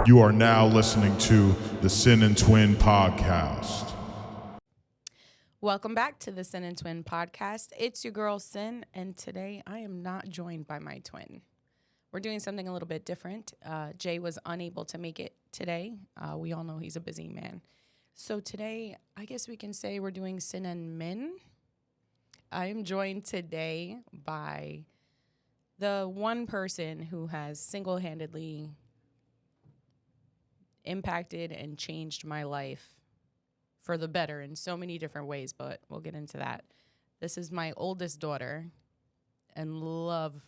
You are now listening to the Sin and Twin podcast. Welcome back to the Sin and Twin podcast. It's your girl Sin, and today I am not joined by my twin. We're doing something a little bit different. Jay was unable to make it today. We all know he's a busy man. So today, I guess we can say we're doing Sin and Min. I am joined today by the one person who has single-handedly impacted and changed my life for the better in so many different ways, but we'll get into that. This is my oldest daughter and love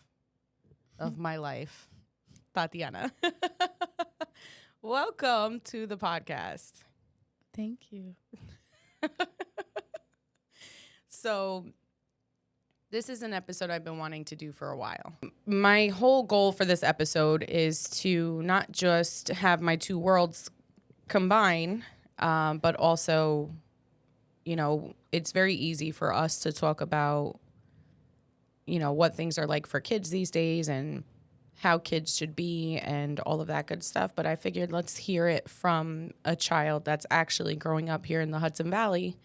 of my life, Tatiana. Welcome to the podcast. Thank you. So this is an episode I've been wanting to do for a while. My whole goal for this episode is to not just have my two worlds combine, but also, you know, it's very easy for us to talk about, you know, what things are like for kids these days and how kids should be and all of that good stuff. But I figured let's hear it from a child that's actually growing up here in the Hudson Valley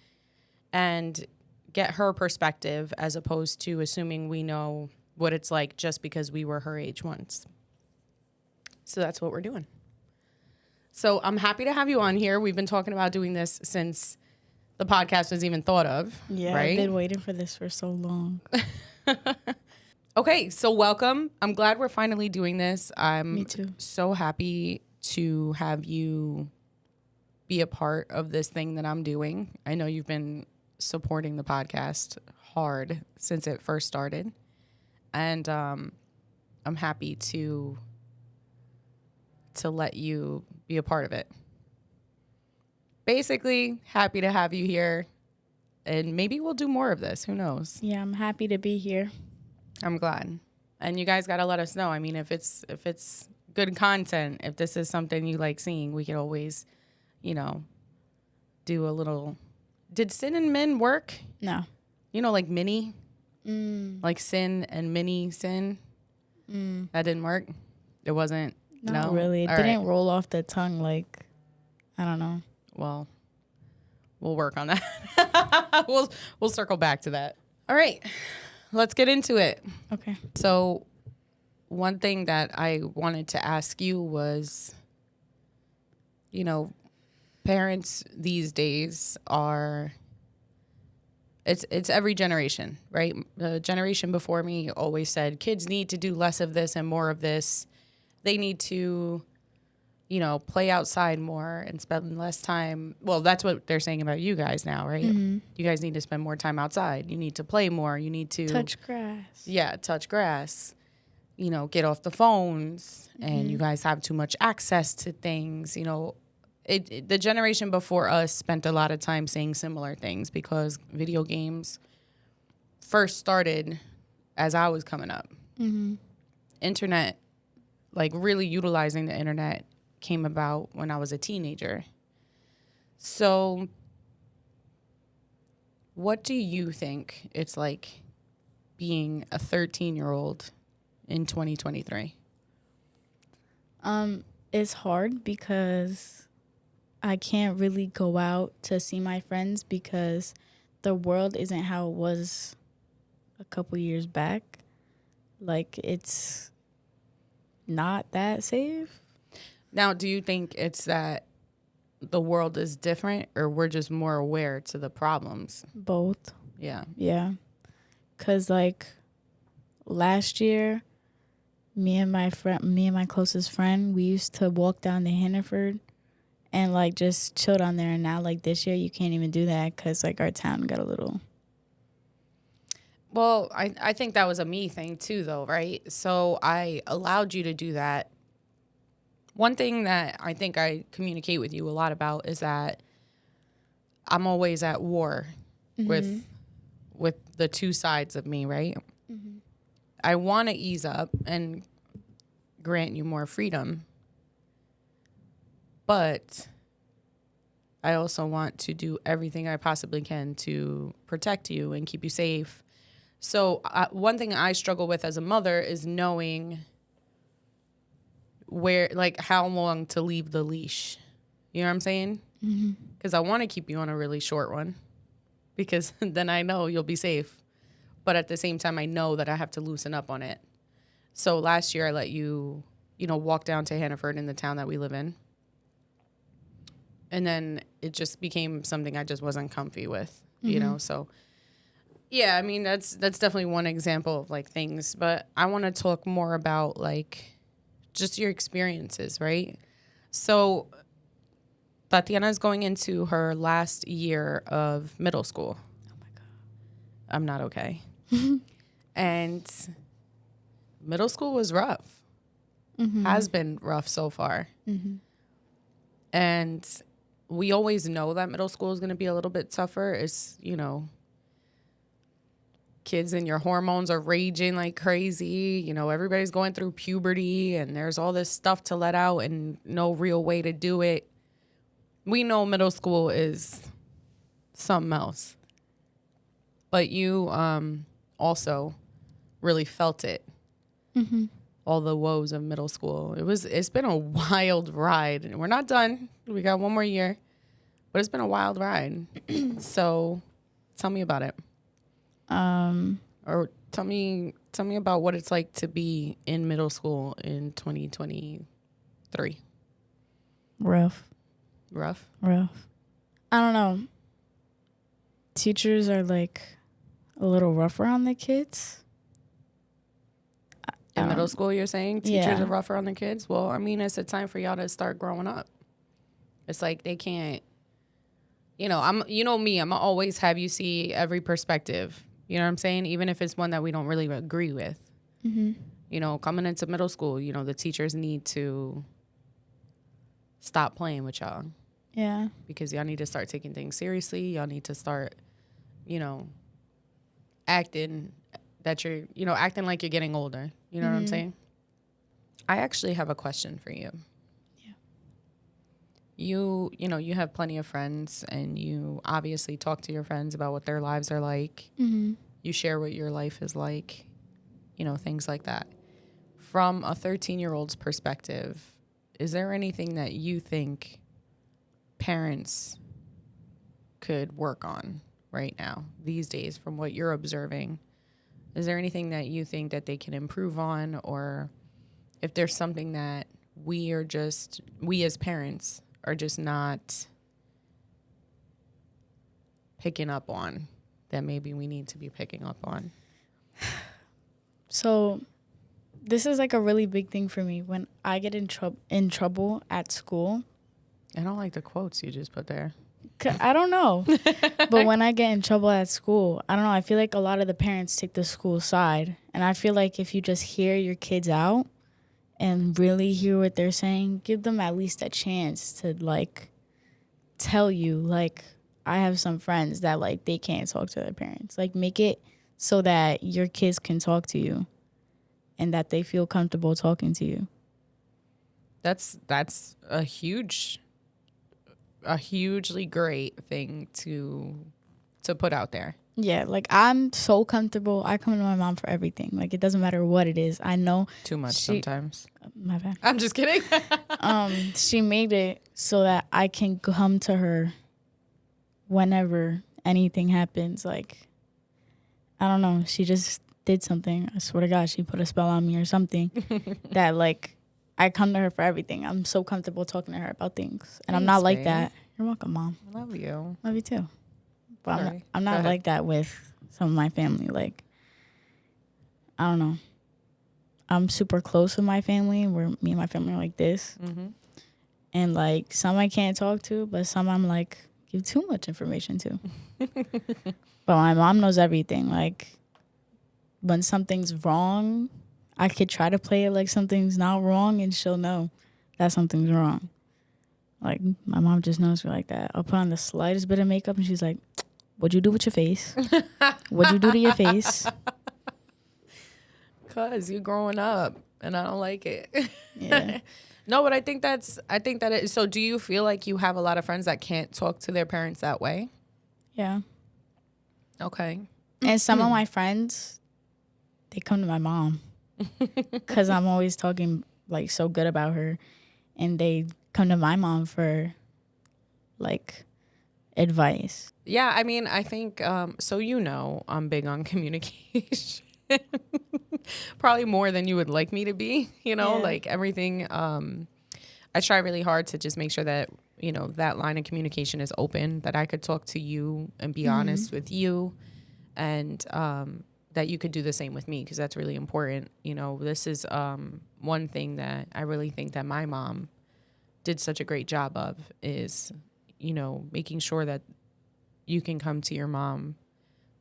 and get her perspective as opposed to assuming we know what it's like just because we were her age once. So that's what we're doing. So I'm happy to have you on here. We've been talking about doing this since the podcast was even thought of. Yeah, right? I've been waiting for this for so long. Okay, so welcome. I'm glad we're finally doing this. Me too. So happy to have you be a part of this thing that I'm doing. I know you've been supporting the podcast hard since it first started. And I'm happy to let you be a part of it. Basically, happy to have you here. And maybe we'll do more of this. Who knows? Yeah, I'm happy to be here. I'm glad. And you guys got to let us know. I mean, if it's good content, if this is something you like seeing, we could always, you know, do a little. Did Sin and Min work? No. You know, like mini? Like Sin and Mini Sin? That didn't work? It wasn't? Not really. It All didn't right. roll off the tongue like, I don't know. Well, we'll work on that. We'll circle back to that. All right. Let's get into it. Okay. So one thing that I wanted to ask you was, you know, parents these days are, it's every generation, right? The generation before me always said kids need to do less of this and more of this. They need to, you know, play outside more and spend less time. Well, that's what they're saying about you guys now, right? Mm-hmm. You guys need to spend more time outside. You need to play more. You need to Touch grass. Yeah, touch grass. You know, get off the phones. And you guys have too much access to things. You know, the generation before us spent a lot of time saying similar things because video games first started as I was coming up. Mm-hmm. Internet, like really utilizing the internet, came about when I was a teenager. So what do you think it's like being a 13-year-old in 2023? It's hard because I can't really go out to see my friends because the world isn't how it was a couple years back. Like, it's not that safe. Now, do you think it's that the world is different or we're just more aware to the problems? Both. Yeah. Yeah. Because, like, last year, me and my closest friend, we used to walk down to Hannaford and, like, just chill down there. And now, like, this year, you can't even do that because, like, our town got a little... Well, I think that was a me thing too, though, right? So I allowed you to do that. One thing that I think I communicate with you a lot about is that I'm always at war with the two sides of me, right? Mm-hmm. I want to ease up and grant you more freedom, but I also want to do everything I possibly can to protect you and keep you safe. So one thing I struggle with as a mother is knowing where, like, how long to leave the leash. You know what I'm saying? Because I want to keep you on a really short one, because then I know you'll be safe. But at the same time, I know that I have to loosen up on it. So last year I let you, walk down to Hannaford in the town that we live in. And then it just became something I just wasn't comfy with, So, yeah, I mean, that's definitely one example of, like, things. But I want to talk more about, like, just your experiences, right? So Tatiana is going into her last year of middle school. Oh, my God. I'm not okay. And middle school was rough. Has been rough so far. And we always know that middle school is going to be a little bit tougher. It's, kids and your hormones are raging like crazy. Everybody's going through puberty and there's all this stuff to let out and no real way to do it. We know middle school is something else. But you also really felt it. All the woes of middle school. It's been a wild ride. And we're not done. We got one more year. But it's been a wild ride. So tell me about it. Or tell me about what it's like to be in middle school in 2023. Rough. I don't know. Teachers are, like, a little rougher on the kids. In middle school, you're saying teachers Yeah. are rougher on the kids? Well, I mean, it's a time for y'all to start growing up. It's like they can't, me, I'm gonna always have you see every perspective. You know what I'm saying? Even if it's one that we don't really agree with. Coming into middle school, the teachers need to stop playing with y'all. Yeah. Because y'all need to start taking things seriously. Y'all need to start, acting that you're, acting like you're getting older. You know what I'm saying? I actually have a question for you. Yeah. You have plenty of friends, and you obviously talk to your friends about what their lives are like. You share what your life is like, things like that. From a 13-year-old's perspective, is there anything that you think parents could work on right now, these days, from what you're observing? Is there anything that you think that they can improve on, or if there's something that we as parents are just not picking up on that maybe we need to be picking up on? So this is, like, a really big thing for me. When I get in trouble at school. I don't like the quotes you just put there. I don't know. But when I get in trouble at school, I don't know. I feel like a lot of the parents take the school side. And I feel like if you just hear your kids out and really hear what they're saying, give them at least a chance to, like, tell you, like, I have some friends that, like, they can't talk to their parents. Like, make it so that your kids can talk to you and that they feel comfortable talking to you. That's a hugely great thing to put out there. Yeah, like, I'm so comfortable. I come to my mom for everything. Like, it doesn't matter what it is. I know Too much sometimes. My bad. I'm just kidding. She made it so that I can come to her whenever anything happens. Like, I don't know. She just did something. I swear to God, she put a spell on me or something that, like, I come to her for everything. I'm so comfortable talking to her about things. And I'm not like babe. that. You're welcome, Mom. I love you. Love you too. But Sorry. I'm Go not ahead. like that with some of my family. Like, I don't know. I'm super close with my family. Me and my family are like this. And, like, some I can't talk to, but some I'm, like, give too much information to. But my mom knows everything. Like, when something's wrong, I could try to play it like something's not wrong, and she'll know that something's wrong. Like, my mom just knows me like that. I'll put on the slightest bit of makeup, and she's like, what'd you do with your face? What'd you do to your face? Cause you're growing up, and I don't like it. Yeah. No, but I think that it. So, do you feel like you have a lot of friends that can't talk to their parents that way? Yeah. Okay. And some of my friends, they come to my mom because I'm always talking like so good about her, and they come to my mom for like advice. Yeah, I mean, I think so. I'm big on communication, probably more than you would like me to be. Like everything. I try really hard to just make sure that that line of communication is open, that I could talk to you and be honest with you, and that you could do the same with me, because that's really important. This is one thing that I really think that my mom did such a great job of is, making sure that you can come to your mom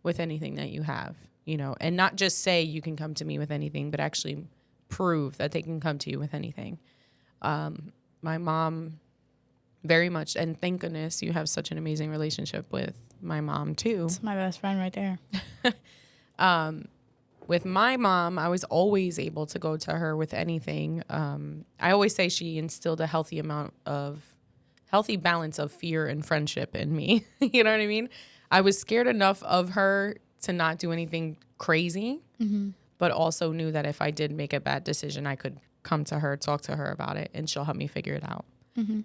with anything that you have, and not just say you can come to me with anything, but actually prove that they can come to you with anything. My mom very much, and thank goodness you have such an amazing relationship with my mom too. It's my best friend right there. With my mom, I was always able to go to her with anything. I always say she instilled a healthy balance of fear and friendship in me. You know what I mean? I was scared enough of her to not do anything crazy, but also knew that if I did make a bad decision, I could come to her, talk to her about it, and she'll help me figure it out.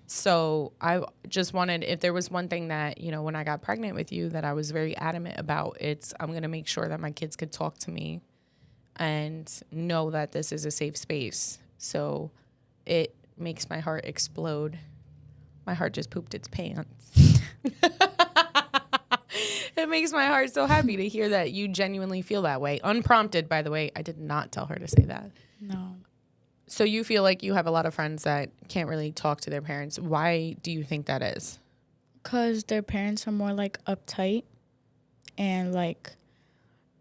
So I just wanted, if there was one thing that, when I got pregnant with you, that I was very adamant about, I'm going to make sure that my kids could talk to me and know that this is a safe space. So it makes my heart explode. My heart just pooped its pants. It makes my heart so happy to hear that you genuinely feel that way. Unprompted, by the way. I did not tell her to say that. No. So you feel like you have a lot of friends that can't really talk to their parents. Why do you think that is? Because their parents are more like uptight, and like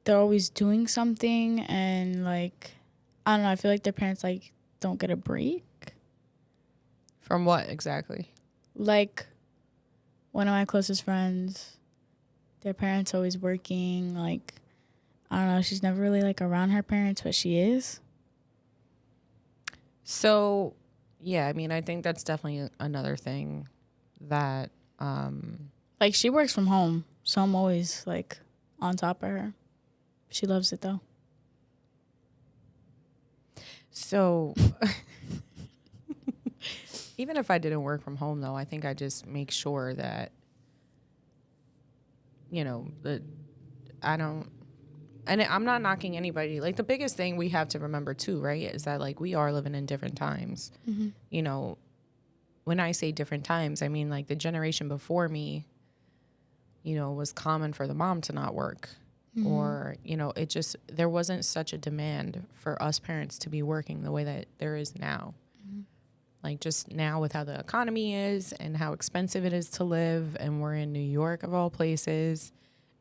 they're always doing something, and like, I don't know, I feel like their parents like don't get a break. From what exactly? Like one of my closest friends, their parents always working. Like, I don't know, she's never really like around her parents, but she is. So, yeah, I mean, I think that's definitely another thing that... like, she works from home, so I'm always, like, on top of her. She loves it, though. So, even if I didn't work from home, though, I think I just make sure that, that I don't... And I'm not knocking anybody. Like, the biggest thing we have to remember, too, right, is that, like, we are living in different times. When I say different times, I mean, like, the generation before me, was common for the mom to not work. Or, there wasn't such a demand for us parents to be working the way that there is now. Like, just now with how the economy is and how expensive it is to live, and we're in New York, of all places,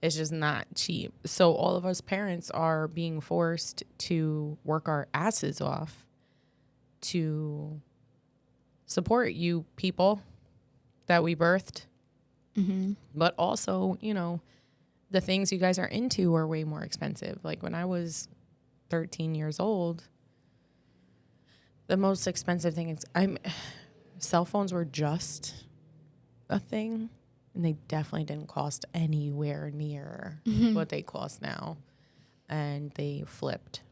it's just not cheap. So all of us parents are being forced to work our asses off to support you people that we birthed. But also, the things you guys are into are way more expensive. Like, when I was 13 years old, the most expensive thing is cell phones were just a thing. And they definitely didn't cost anywhere near what they cost now. And they flipped.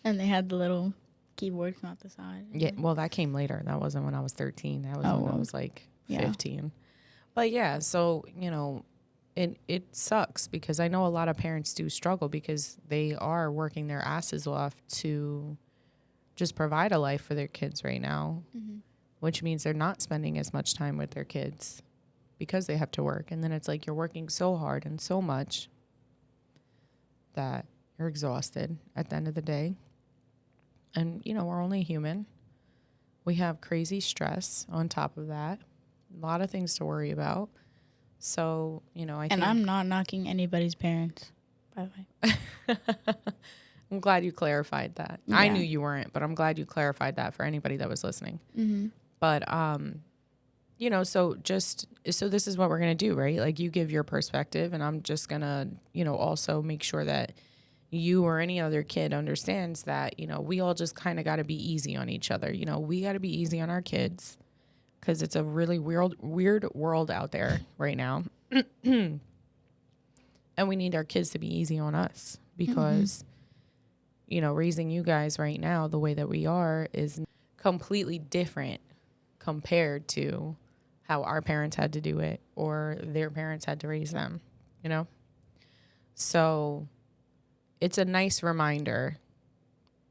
And they had the little keyboards on the side. Yeah, well, that came later. That wasn't when I was 13. That was when I was like 15. But yeah, so, it sucks, because I know a lot of parents do struggle because they are working their asses off to just provide a life for their kids right now. Which means they're not spending as much time with their kids because they have to work. And then it's like you're working so hard and so much that you're exhausted at the end of the day. And, we're only human. We have crazy stress on top of that. A lot of things to worry about. So, I think... And I'm not knocking anybody's parents, by the way. I'm glad you clarified that. Yeah. I knew you weren't, but I'm glad you clarified that for anybody that was listening. But, so this is what we're going to do, right? Like, you give your perspective, and I'm just going to, also make sure that you or any other kid understands that, we all just kind of got to be easy on each other. We got to be easy on our kids, because it's a really weird world out there right now. And we need our kids to be easy on us, because raising you guys right now the way that we are is completely different compared to how our parents had to do it or their parents had to raise them, So it's a nice reminder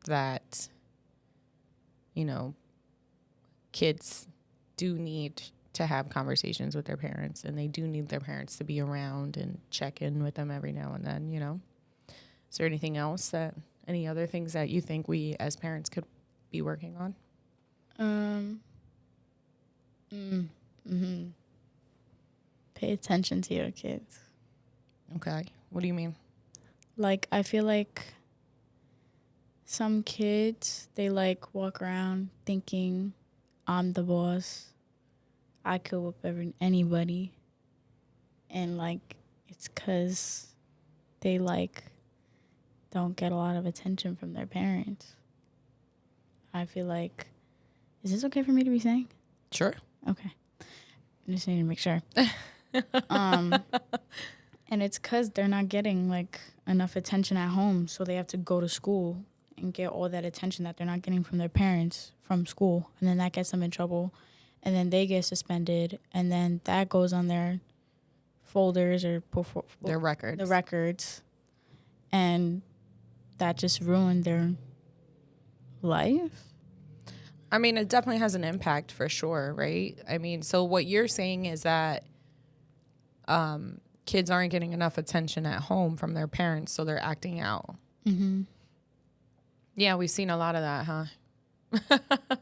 that, kids do need to have conversations with their parents, and they do need their parents to be around and check in with them every now and then, Is there anything else any other things that you think we as parents could be working on? Pay attention to your kids. Okay. What do you mean? Like, I feel like some kids, they like walk around thinking I'm the boss. I could whoop anybody. And like, it's because they like don't get a lot of attention from their parents. I feel like, is this okay for me to be saying? Sure. Okay. I just need to make sure. And it's because they're not getting like enough attention at home, so they have to go to school and get all that attention that they're not getting from their parents from school, and then that gets them in trouble, and then they get suspended, and then that goes on their folders or Their records. The records, and that just ruined their life. I mean, it definitely has an impact for sure, right? I mean, so what you're saying is that kids aren't getting enough attention at home from their parents, so they're acting out. Mm-hmm. Yeah, we've seen a lot of that, huh?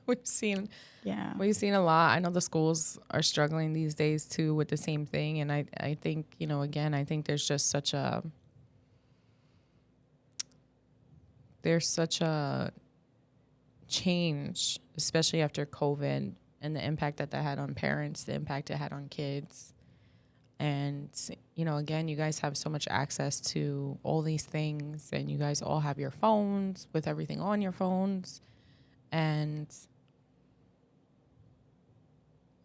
We've seen a lot. I know the schools are struggling these days too with the same thing, and I think, again, I think there's such a change, especially after COVID and the impact that had on parents, the impact it had on kids. And, again, you guys have so much access to all these things, and you guys all have your phones with everything on your phones. And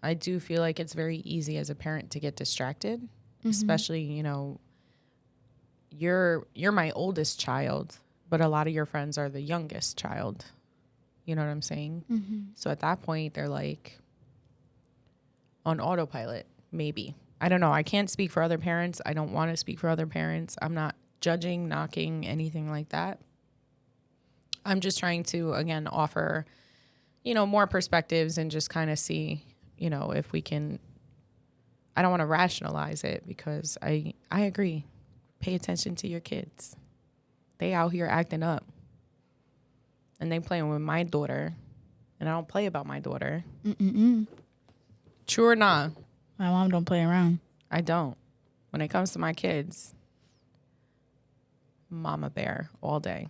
I do feel like it's very easy as a parent to get distracted, especially, you're my oldest child, but a lot of your friends are the youngest child. You know what I'm saying? Mm-hmm. So at that point, they're like on autopilot, maybe. I don't know. I can't speak for other parents. I don't want to speak for other parents. I'm not judging, knocking, anything like that. I'm just trying to, again, offer, more perspectives and just kind of see, if we can. I don't want to rationalize it because I agree. Pay attention to your kids. They out here acting up. And they playing with my daughter. And I don't play about my daughter. Mm-mm-mm. True or not? My mom don't play around. I don't. When it comes to my kids, mama bear all day.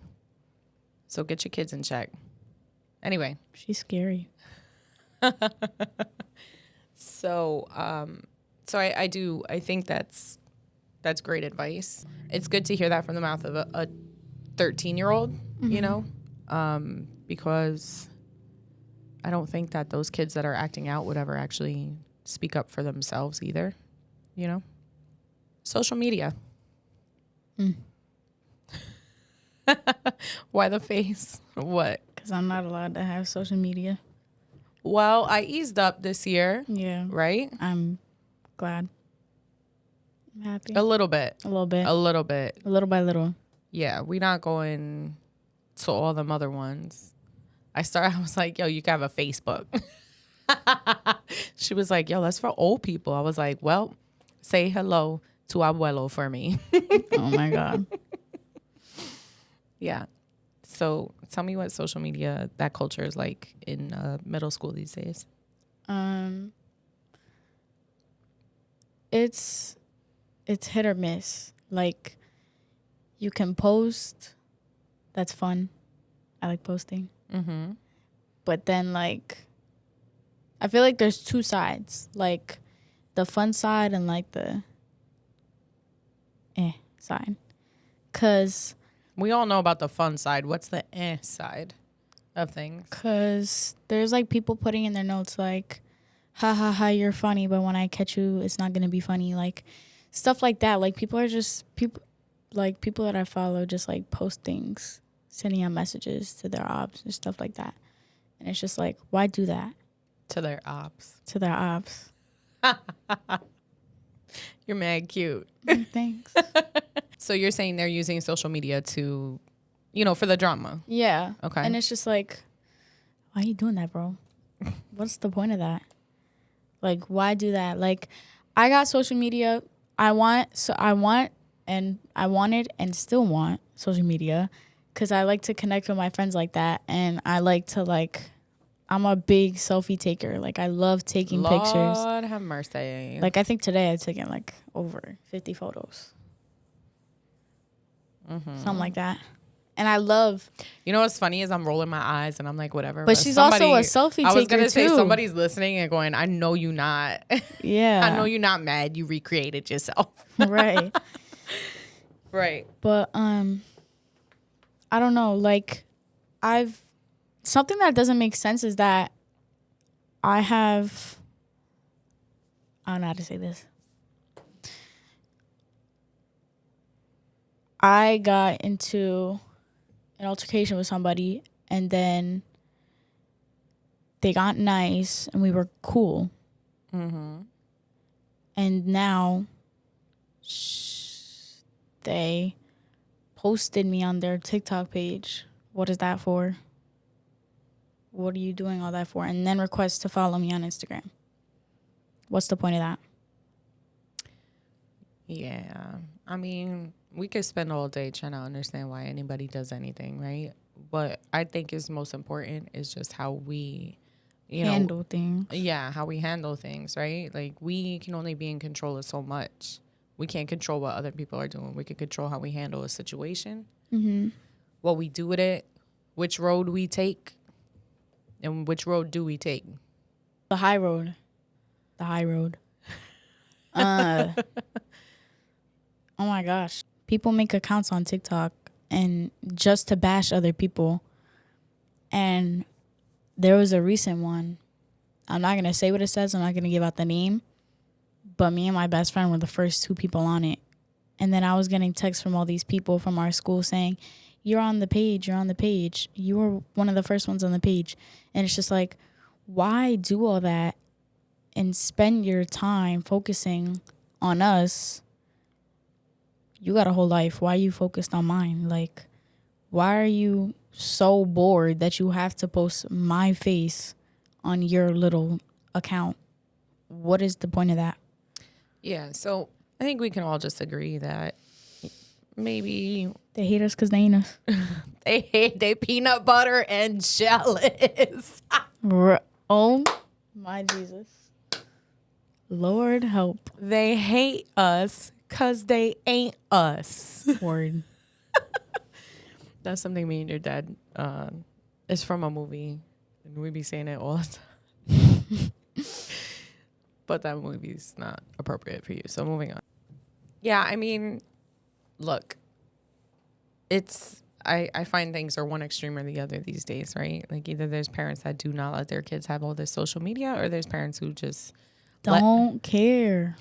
So get your kids in check. Anyway. She's scary. So I think that's great advice. It's good to hear that from the mouth of a 13-year-old, because I don't think that those kids that are acting out would ever actually speak up for themselves either, Social media. Why the face? What? Because I'm not allowed to have social media. Well, I eased up this year. Yeah. Right? I'm glad. I'm happy. A little bit. A little bit. A little bit. Little by little. Yeah, we're not going to all them other ones. I was like, yo, you can have a Facebook. She was like, yo, that's for old people. I was like, well, say hello to abuelo for me. Oh, my God. Yeah. So tell me what social media, that culture is like in middle school these days. It's hit or miss. Like, you can post. That's fun. I like posting. Mm-hmm. But then, like, I feel like there's two sides. Like, the fun side and, like, the side. Because we all know about the fun side. What's the side of things? Because there's, like, people putting in their notes, like, ha, ha, ha, you're funny, but when I catch you, it's not going to be funny. Like, stuff like that. Like, people that I follow just, like, post things sending out messages to their ops and stuff like that. And it's just like, why do that To their ops. to their ops? You're mad cute. Thanks. So you're saying they're using social media to, for the drama. Yeah. Okay. And it's just like, why are you doing that, bro? What's the point of that? Like, why do that? Like, I got social media. I wanted and still want social media because I like to connect with my friends like that. And I like to, I'm a big selfie taker. Like, I love taking pictures. Lord have mercy. Like, I think today I've taken, over 50 photos. Something like that. And I love... You know what's funny is I'm rolling my eyes and I'm like, whatever. But she's also a selfie taker, I was going to say, too. somebody's listening and going, I know you not. Yeah. I know you're not mad. You recreated yourself. Right. Right. But, I don't know. Something that doesn't make sense is that I don't know how to say this. I got into an altercation with somebody, and then they got nice, and we were cool. Mm-hmm. And now they posted me on their TikTok page. What is that for? What are you doing all that for? And then request to follow me on Instagram. What's the point of that? Yeah. I mean, we could spend all day trying to understand why anybody does anything, right? What I think is most important is just how we, Handle things. Yeah, how we handle things, right? Like, we can only be in control of so much. We can't control what other people are doing. We can control how we handle a situation, what we do with it, which road we take, and which road do we take. The high road. The high road. Oh my gosh. People make accounts on TikTok and just to bash other people. And there was a recent one. I'm not going to say what it says. I'm not going to give out the name. But me and my best friend were the first two people on it. And then I was getting texts from all these people from our school saying, you're on the page. You're on the page. You were one of the first ones on the page. And it's just like, why do all that and spend your time focusing on us? You got a whole life. Why are you focused on mine? Like, why are you so bored that you have to post my face on your little account? What is the point of that? Yeah, so I think we can all just agree that maybe They hate us because they ain't us. they hate they peanut butter and jealous. Oh, my Jesus. Lord help. They hate us because they ain't us. Word. That's something me and your dad, it's from a movie, and we be saying it all the time. But that movie's not appropriate for you, so moving on. Yeah, I mean, look, I find things are one extreme or the other these days, right? Like, either there's parents that do not let their kids have all this social media, or there's parents who just Don't care.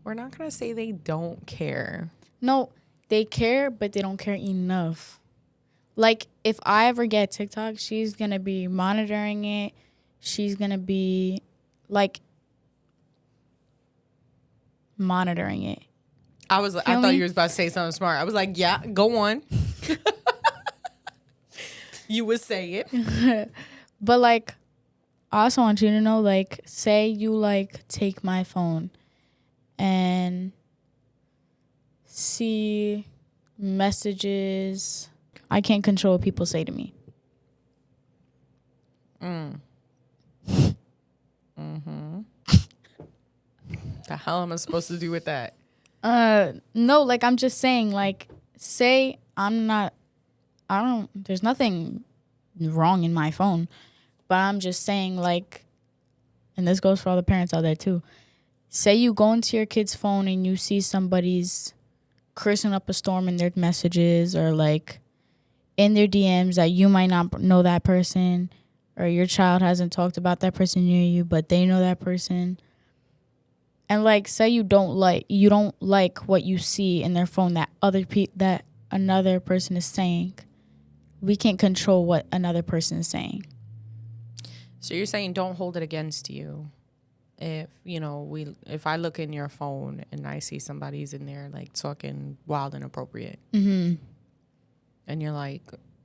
We're not going to say they don't care. No, they care, but they don't care enough. Like, if I ever get TikTok, she's going to be monitoring it. She's going to be, monitoring it. I thought you was about to say something smart. I was like, yeah, go on. You would say it. But, I also want you to know, say you, take my phone and see messages. I can't control what people say to me. The hell am I supposed to do with that? No, I'm just saying, say there's nothing wrong in my phone, but I'm just saying, and this goes for all the parents out there too. Say you go into your kid's phone and you see somebody's cursing up a storm in their messages or in their DMs that you might not know that person, or your child hasn't talked about that person near you, but they know that person. And say you don't like what you see in their phone that that another person is saying. we can't control what another person is saying. So you're saying don't hold it against you. If, if I look in your phone and I see somebody's in there like talking wild and inappropriate, Mm-hmm. and you're like,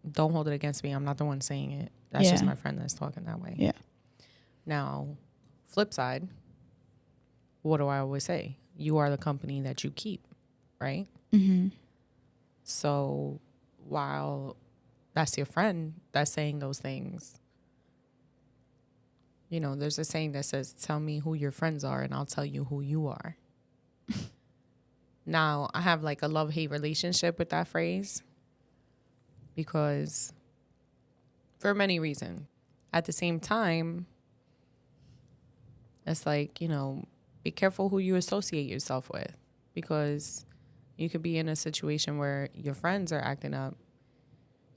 don't hold it against me. I'm not the one saying it. That's just Yeah. my friend that's talking that way. Yeah. Now, flip side, what do I always say? You are the company that you keep, right? Mm-hmm. So while that's your friend that's saying those things, there's a saying that says, tell me who your friends are and I'll tell you who you are. Now, I have like a love-hate relationship with that phrase because for many reasons. At the same time, it's like, be careful who you associate yourself with, because you could be in a situation where your friends are acting up.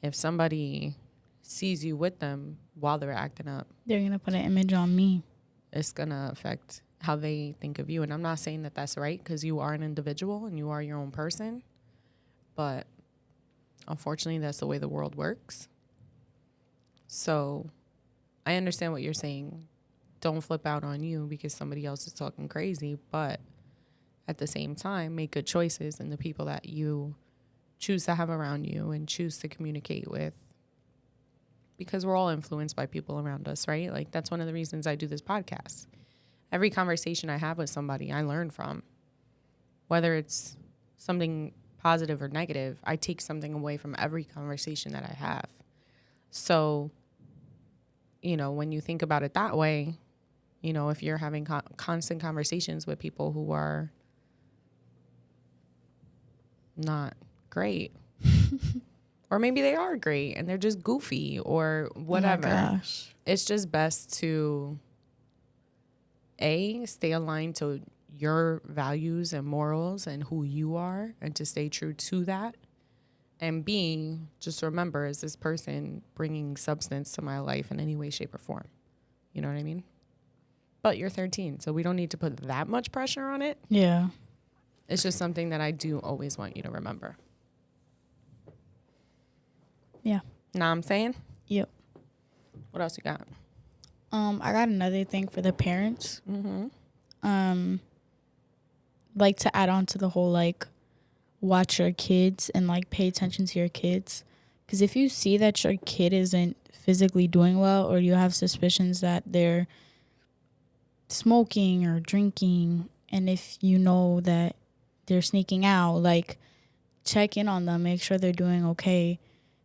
If somebody sees you with them while they're acting up, They're going to put an image on me. it's going to affect how they think of you. And I'm not saying that that's right, because you are an individual and you are your own person. But unfortunately, that's the way the world works. So I understand what you're saying. Don't flip out on you because somebody else is talking crazy. But at the same time, make good choices in the people that you choose to have around you and choose to communicate with. Because we're all influenced by people around us, right? Like, that's one of the reasons I do this podcast. Every conversation I have with somebody, I learn from. Whether it's something positive or negative, I take something away from every conversation that I have. So, when you think about it that way, if you're having constant conversations with people who are not great, or maybe they are great and they're just goofy or whatever. Oh my gosh. It's just best to stay aligned to your values and morals and who you are, and to stay true to that. And B, just remember, is this person bringing substance to my life in any way, shape, or form? You know what I mean? But you're 13, so we don't need to put that much pressure on it. Yeah. It's just something that I do always want you to remember. Yeah. Know what I'm saying? Yep. What else you got? I got another thing for the parents. Mm-hmm. Like, to add on to the whole, like, watch your kids and, like, pay attention to your kids. Because if you see that your kid isn't physically doing well, or you have suspicions that they're smoking or drinking, and if you know that they're sneaking out, like, check in on them, make sure they're doing okay.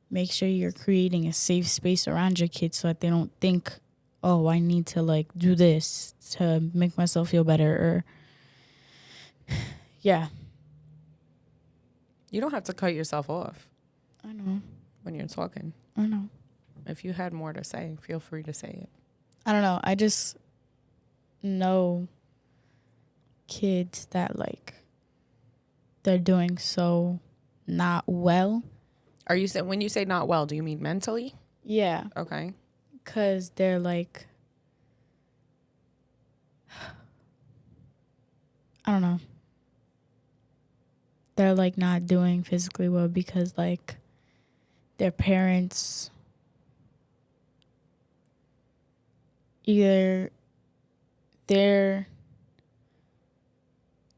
Make sure you're creating a safe space around your kids so that they don't think, oh, I need to, like, do this to make myself feel better, or yeah. You don't have to cut yourself off I know. when you're talking. I know. If you had more to say, feel free to say it. I don't know. I just know kids that, like, they're doing so not well. Are you saying, when you say not well, do you mean mentally? Yeah. Okay. Because they're, like, I don't know. They're, like, not doing physically well because, like, their parents either they're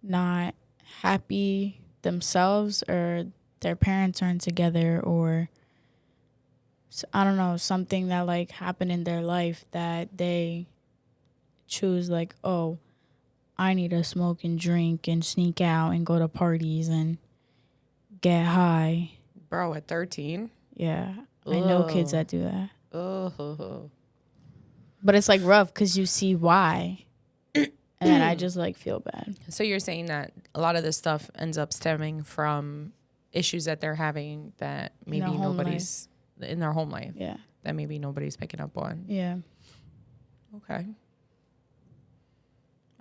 not happy themselves, or their parents aren't together, or I don't know, something that, like, happened in their life that they choose, like, oh, I need to smoke and drink and sneak out and go to parties and get high. Bro, at 13? Yeah. I know kids that do that. Oh. But it's, like, rough because you see why. And then I just, like, feel bad. So you're saying that a lot of this stuff ends up stemming from issues that they're having that maybe nobody's in their home life. Yeah. That maybe nobody's picking up on. Yeah. Okay.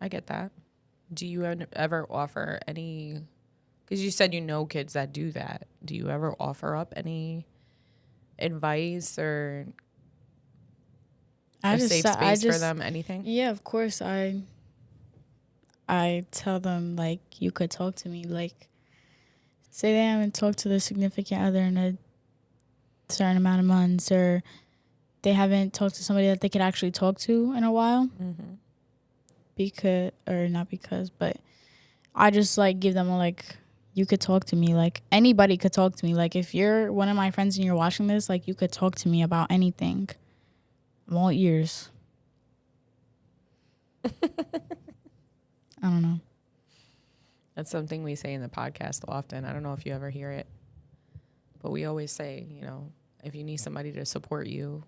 I get that. Do you ever offer any, because you said you know kids that do that. Do you ever offer up any advice or a safe space for them, anything? Yeah, of course. I tell them, like, you could talk to me. Like, say they haven't talked to their significant other in a certain amount of months, or they haven't talked to somebody that they could actually talk to in a while. But I just like give them like, you could talk to me. Like anybody could talk to me. Like if you're one of my friends and you're watching this, like you could talk to me about anything. I'm all ears. I don't know. That's something we say in the podcast often. I don't know if you ever hear it, but we always say, you know, if you need somebody to support you,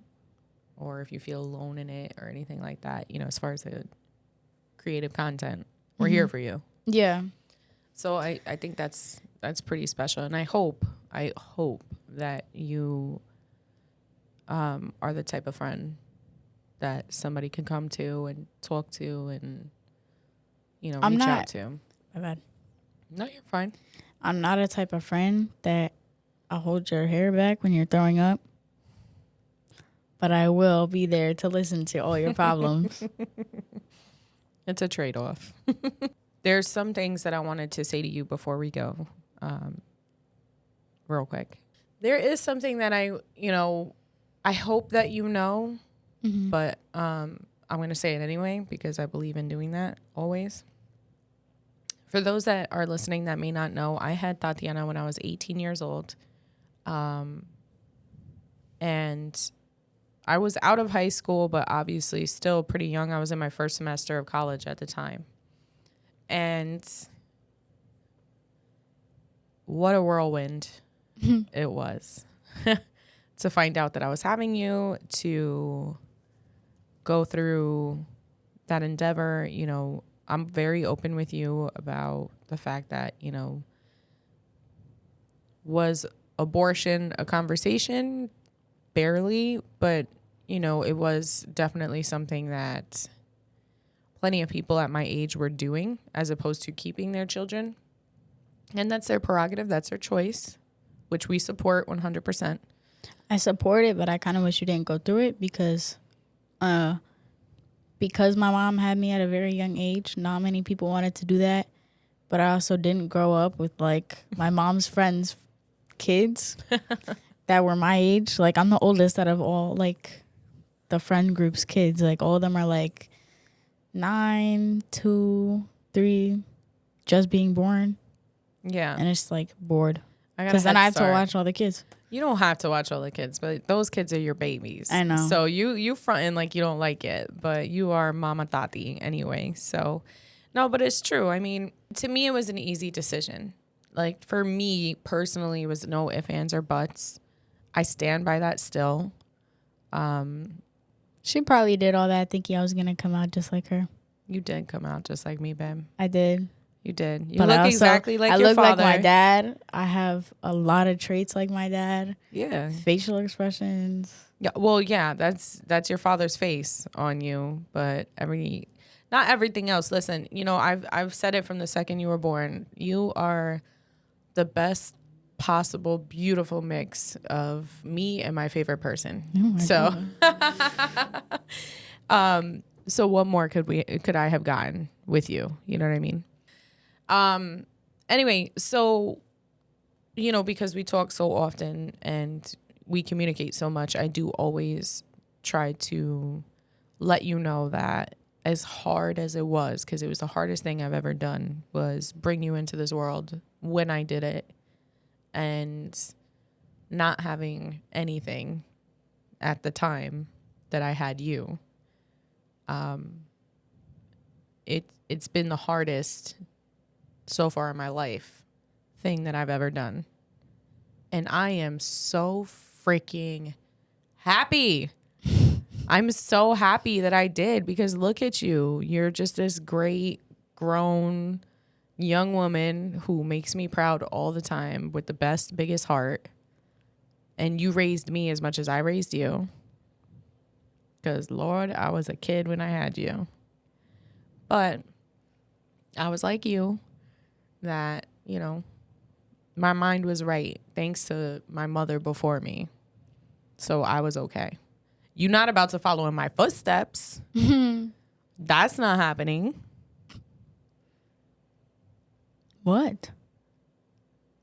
or if you feel alone in it or anything like that, you know, as far as the creative content, we're here for you. Yeah. So I think that's pretty special. And I hope that you are the type of friend that somebody can come to and talk to and, you know, reach out to. My bad. No, you're fine. I'm not a type of friend that I'll hold your hair back when you're throwing up. But I will be there to listen to all your problems. It's a trade-off. There's some things that I wanted to say to you before we go, real quick. There is something that I hope that you know, but I'm going to say it anyway because I believe in doing that always. For those that are listening that may not know, I had Tatiana when I was 18 years old. And I was out of high school, but obviously still pretty young. I was in my first semester of college at the time. And what a whirlwind it was to find out that I was having you, to go through that endeavor. You know, I'm very open with you about the fact that, you know, was abortion a conversation? Barely, but, you know, it was definitely something that plenty of people at my age were doing as opposed to keeping their children. And that's their prerogative. That's their choice, which we support 100%. I support it, but I kind of wish you didn't go through it because my mom had me at a very young age. Not many people wanted to do that, but I also didn't grow up with like my mom's friends' kids that were my age. Like I'm the oldest out of all like the friend group's kids. Like all of them are like 9, 2, 3, just being born. Yeah. And it's like bored. Because then I have to watch all the kids. You don't have to watch all the kids, but those kids are your babies. I know. So you fronting like you don't like it, but you are Mama Tati anyway. So no, but it's true. I mean, to me, it was an easy decision. Like for me personally, it was no ifs, ands, or buts. I stand by that still. She probably did all that thinking I was going to come out just like her. You did come out just like me, babe. I did. You did. You but look exactly like your father. I look like my dad. I have a lot of traits like my dad. Yeah. Facial expressions. Yeah. Well, yeah, that's your father's face on you, but not everything else. Listen, you know, I've said it from the second you were born. You are the best possible beautiful mix of me and my favorite person. So what more could I have gotten with you? You know what I mean? Anyway, so, you know, because we talk so often and we communicate so much, I do always try to let you know that as hard as it was, because it was the hardest thing I've ever done, was bring you into this world when I did it, and not having anything at the time that I had you. It's been the hardest so far in my life thing that I've ever done. And I am so freaking happy. I'm so happy that I did, because look at you. You're just this great, grown, young woman who makes me proud all the time with the best, biggest heart. And you raised me as much as I raised you. Because, Lord, I was a kid when I had you. But I was like you, that, you know, my mind was right thanks to my mother before me. So I was okay. You're not about to follow in my footsteps. That's not happening. What?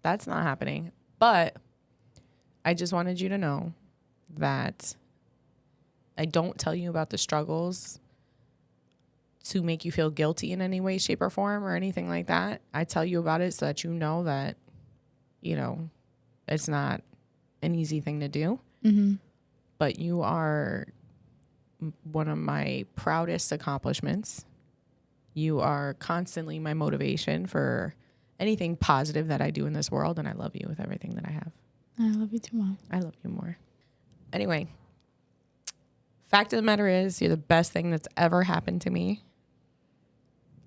That's not happening. But I just wanted you to know that I don't tell you about the struggles to make you feel guilty in any way, shape, or form or anything like that. I tell you about it so that you know that, you know, it's not an easy thing to do. Mm-hmm. But you are one of my proudest accomplishments. You are constantly my motivation for anything positive that I do in this world, and I love you with everything that I have. I love you too, Mom. I love you more. Anyway, fact of the matter is, you're the best thing that's ever happened to me.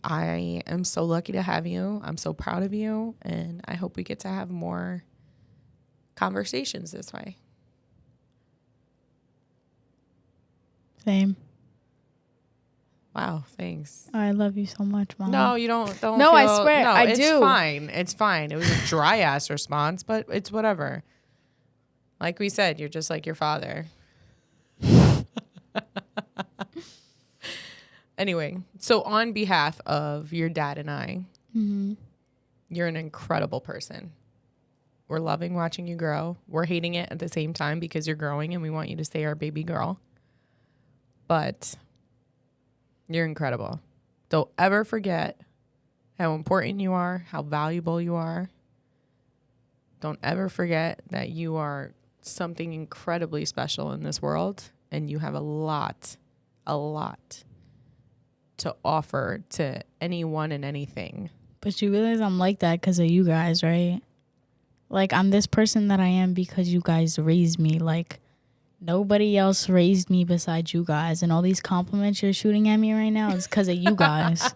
I am so lucky to have you. I'm so proud of you, and I hope we get to have more conversations this way. Same. Wow, thanks. I love you so much, Mom. No, you don't No, I swear, no, I it's do. fine. It's fine. It was a dry ass response, but it's whatever. Like we said, you're just like your father. Anyway, so on behalf of your dad and I, you're an incredible person. We're loving watching you grow. We're hating it at the same time because you're growing and we want you to stay our baby girl. But you're incredible. Don't ever forget how important you are, how valuable you are. Don't ever forget that you are something incredibly special in this world and you have a lot to offer to anyone and anything. But you realize I'm like that because of you guys, right? Like, I'm this person that I am because you guys raised me. Like, nobody else raised me besides you guys. And all these compliments you're shooting at me right now is because of you guys.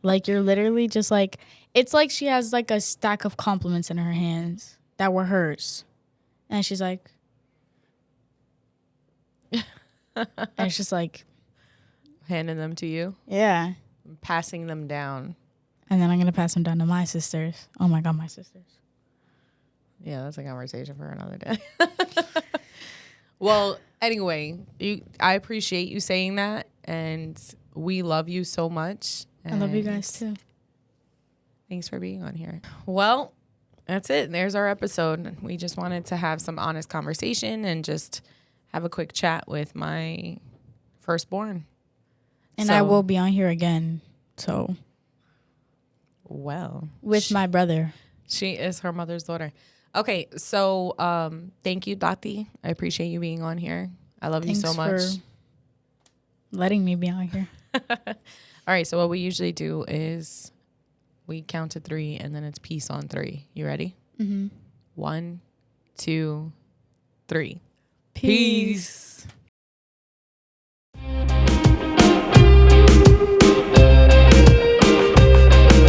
Like, you're literally just like, it's like she has like a stack of compliments in her hands that were hers. And she's like, and it's just like, Handing them to you, yeah. passing them down. And then I'm going to pass them down to my sisters. Oh my God, my sisters. Yeah, that's a conversation for another day. Well, anyway, I appreciate you saying that, and we love you so much. I love you guys too. Thanks for being on here. Well, that's it. There's our episode. We just wanted to have some honest conversation and just have a quick chat with my firstborn. And I will be on here again. So, well, with my brother. She is her mother's daughter. Okay, so thank you, Tati. I appreciate you being on here. I love you so much. Thanks for letting me be on here. All right, so what we usually do is we count to 3, and then it's peace on 3. You ready? Mm-hmm. 1, 2, 3. Peace.